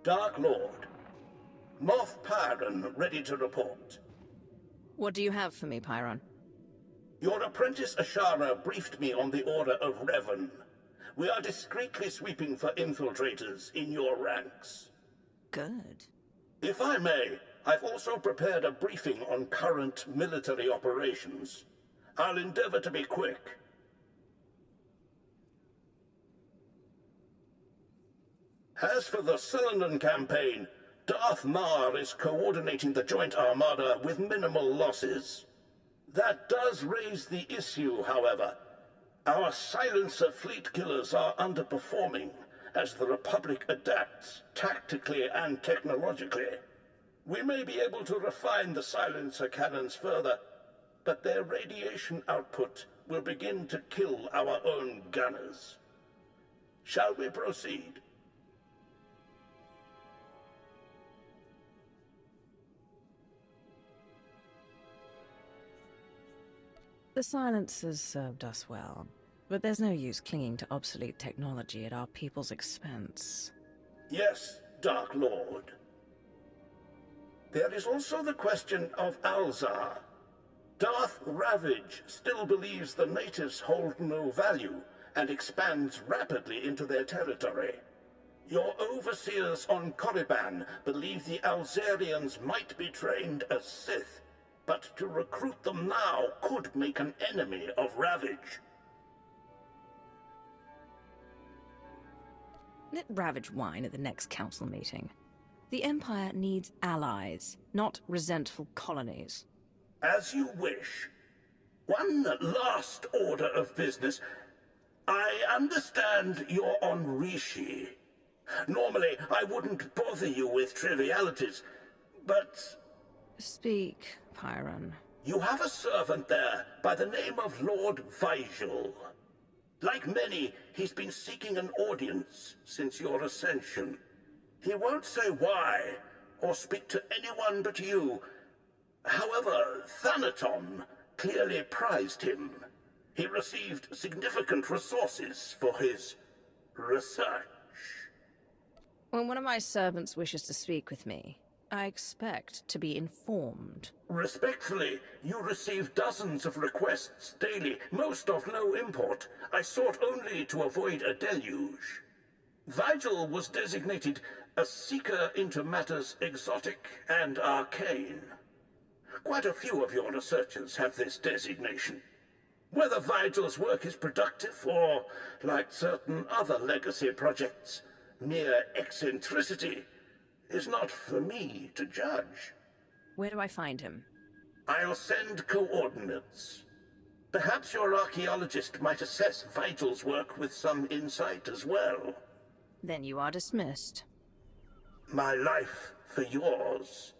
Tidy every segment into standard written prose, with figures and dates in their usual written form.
Dark Lord. Moff Pyron ready to report. What do you have for me, Pyron? Your apprentice Ashara briefed me on the order of Revan. We are discreetly sweeping for infiltrators in your ranks. Good. If I may, I've also prepared a briefing on current military operations. I'll endeavor to be quick. As for the Cylinder campaign, Darth Mar is coordinating the Joint Armada with minimal losses. That does raise the issue, however. Our silencer fleet killers are underperforming as the Republic adapts tactically and technologically. We may be able to refine the silencer cannons further, but their radiation output will begin to kill our own gunners. Shall we proceed? The silencers served us well, but there's no use clinging to obsolete technology at our people's expense. Yes, Dark Lord. There is also the question of Alzar. Darth Ravage still believes the natives hold no value and expands rapidly into their territory. Your overseers on Korriban believe the Alzarians might be trained as Sith, but to recruit them now could make an enemy of Ravage. Let Ravage whine at the next council meeting. The Empire needs allies, not resentful colonies. As you wish. One last order of business. I understand you're on Rishi. Normally, I wouldn't bother you with trivialities, but... Speak, Pyron. You have a servant there by the name of Lord Vigil. Like many, he's been seeking an audience since your ascension. He won't say why, or speak to anyone but you. However, Thanaton clearly prized him. He received significant resources for his research. When one of my servants wishes to speak with me, I expect to be informed. Respectfully, you receive dozens of requests daily, most of no import. I sought only to avoid a deluge. Vigil was designated a seeker into matters exotic and arcane. Quite a few of your researchers have this designation. Whether Vigil's work is productive or, like certain other legacy projects, mere eccentricity, is not for me to judge. Where do I find him? I'll send coordinates. Perhaps your archaeologist might assess Vigil's work with some insight as well. Then you are dismissed. My life for yours,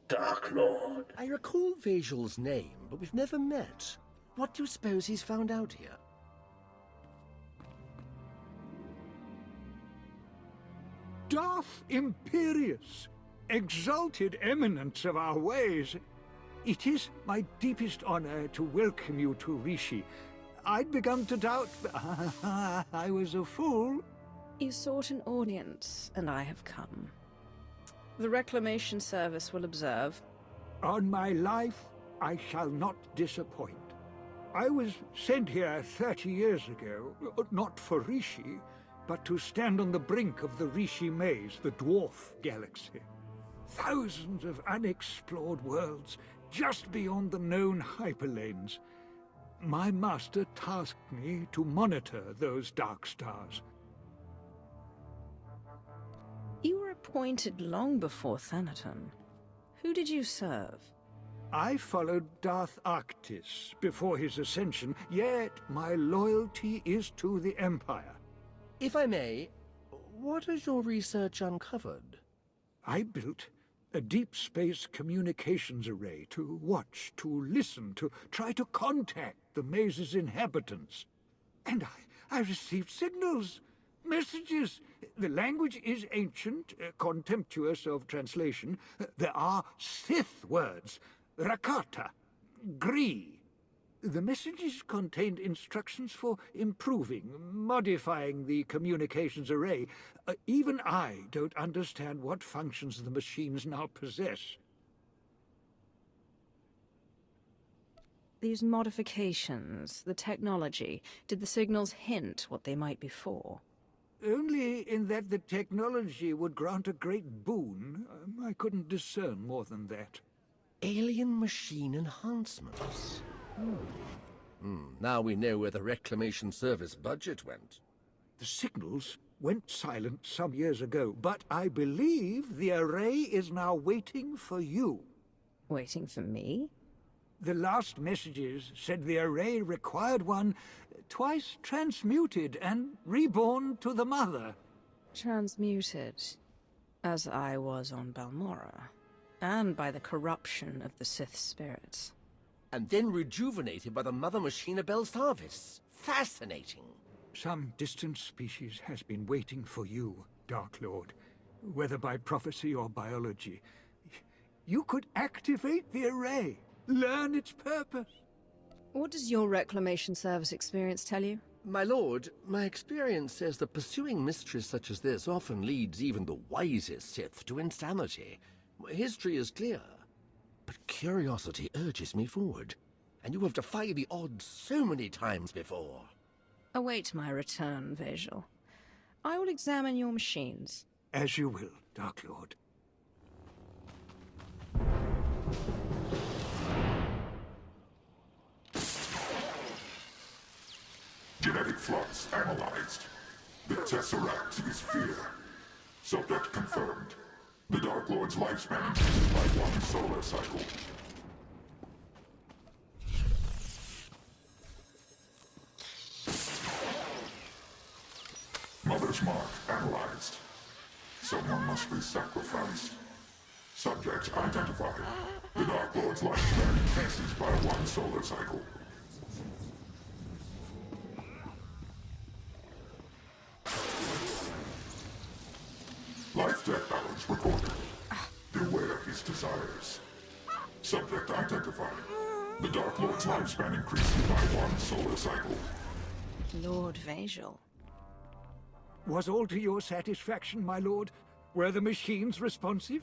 Dark Lord. I recall Vigil's name, but we've never met. What do you suppose he's found out here? Darth Imperius, exalted eminence of our ways, it is my deepest honor to welcome you to Rishi. I'd begun to doubt... I was a fool. You sought an audience, and I have come. The Reclamation Service will observe. On my life, I shall not disappoint. I was sent here 30 years ago, not for Rishi, but to stand on the brink of the Rishi Maze, the dwarf galaxy. Thousands of unexplored worlds just beyond the known hyperlanes. My master tasked me to monitor those dark stars. You were appointed long before Thanaton. Who did you serve? I followed Darth Arctis before his ascension, yet my loyalty is to the Empire. If I may, what has your research uncovered? I built a deep space communications array to watch, to listen, to try to contact the maze's inhabitants. And I received signals, messages. The language is ancient, contemptuous of translation. There are Sith words, Rakata, Gree. The messages contained instructions for improving, modifying the communications array. Even I don't understand what functions the machines now possess. These modifications, the technology, did the signals hint what they might be for? Only in that the technology would grant a great boon. I couldn't discern more than that. Alien machine enhancements. Now we know where the Reclamation Service budget went. The signals went silent some years ago, but I believe the array is now waiting for you. Waiting for me? The last messages said the array required one twice transmuted and reborn to the Mother. Transmuted, as I was on Balmorra, and by the corruption of the Sith spirits. And then rejuvenated by the Mother Machine of Belsavis. Fascinating. Some distant species has been waiting for you, Dark Lord, whether by prophecy or biology. You could activate the array, learn its purpose. What does your Reclamation Service experience tell you? My lord, my experience says that pursuing mysteries such as this often leads even the wisest Sith to insanity. History is clear, but curiosity urges me forward, and you have defied the odds so many times before. Await my return, Vejal. I will examine your machines. As you will, Dark Lord. Genetic flux analyzed. The Tesseract is fear. Subject confirmed. The Dark Lord's lifespan increases by 1 solar cycle. Mother's mark analyzed. Someone must be sacrificed. Subject identified. The Dark Lord's lifespan increases by 1 solar cycle. Life-death balance recorded. Beware his desires. Subject identified. The Dark Lord's lifespan increases by 1 solar cycle. Lord Vejal. Was all to your satisfaction, my lord? Were the machines responsive?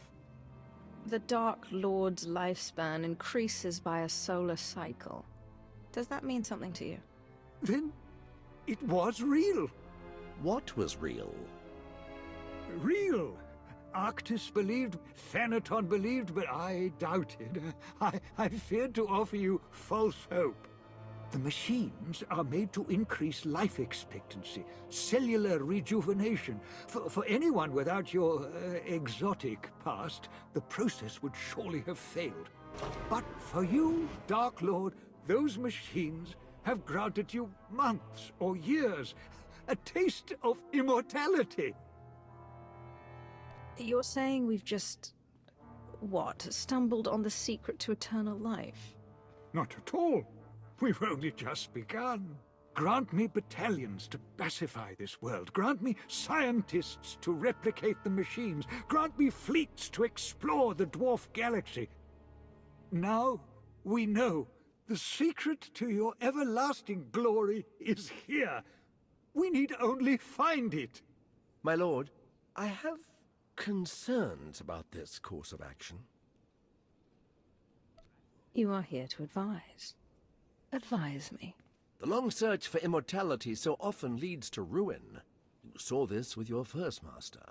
The Dark Lord's lifespan increases by a solar cycle. Does that mean something to you? Then it was real. What was real? Real. Arctis believed, Thanaton believed, but I doubted. I feared to offer you false hope. The machines are made to increase life expectancy, cellular rejuvenation. For anyone without your exotic past, the process would surely have failed. But for you, Dark Lord, those machines have granted you months or years, a taste of immortality. You're saying we've just, stumbled on the secret to eternal life? Not at all. We've only just begun. Grant me battalions to pacify this world. Grant me scientists to replicate the machines. Grant me fleets to explore the dwarf galaxy. Now we know the secret to your everlasting glory is here. We need only find it. My lord, I have concerns about this course of action. You are here to advise. Advise me. The long search for immortality so often leads to ruin. You saw this with your first master.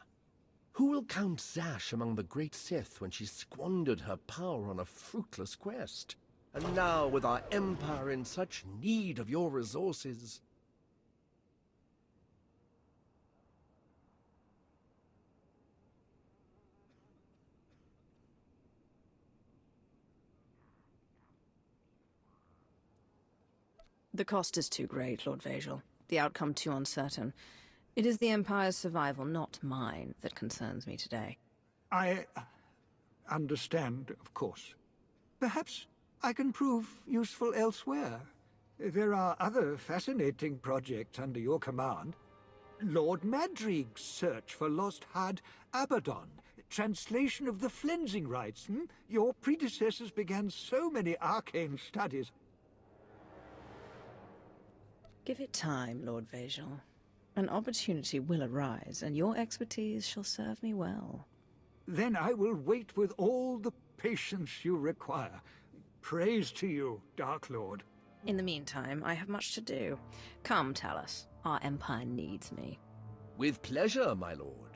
Who will count Zash among the great Sith when she squandered her power on a fruitless quest? And now, with our empire in such need of your resources... The cost is too great, Lord Vejal. The outcome too uncertain. It is the Empire's survival, not mine, that concerns me today. I understand, of course. Perhaps I can prove useful elsewhere. There are other fascinating projects under your command. Lord Madrig's search for lost Had Abaddon. Translation of the Flensing Rites. Your predecessors began so many arcane studies. Give it time, Lord Vazal. An opportunity will arise, and your expertise shall serve me well. Then I will wait with all the patience you require. Praise to you, Dark Lord. In the meantime, I have much to do. Come, Talos. Our empire needs me. With pleasure, my lord.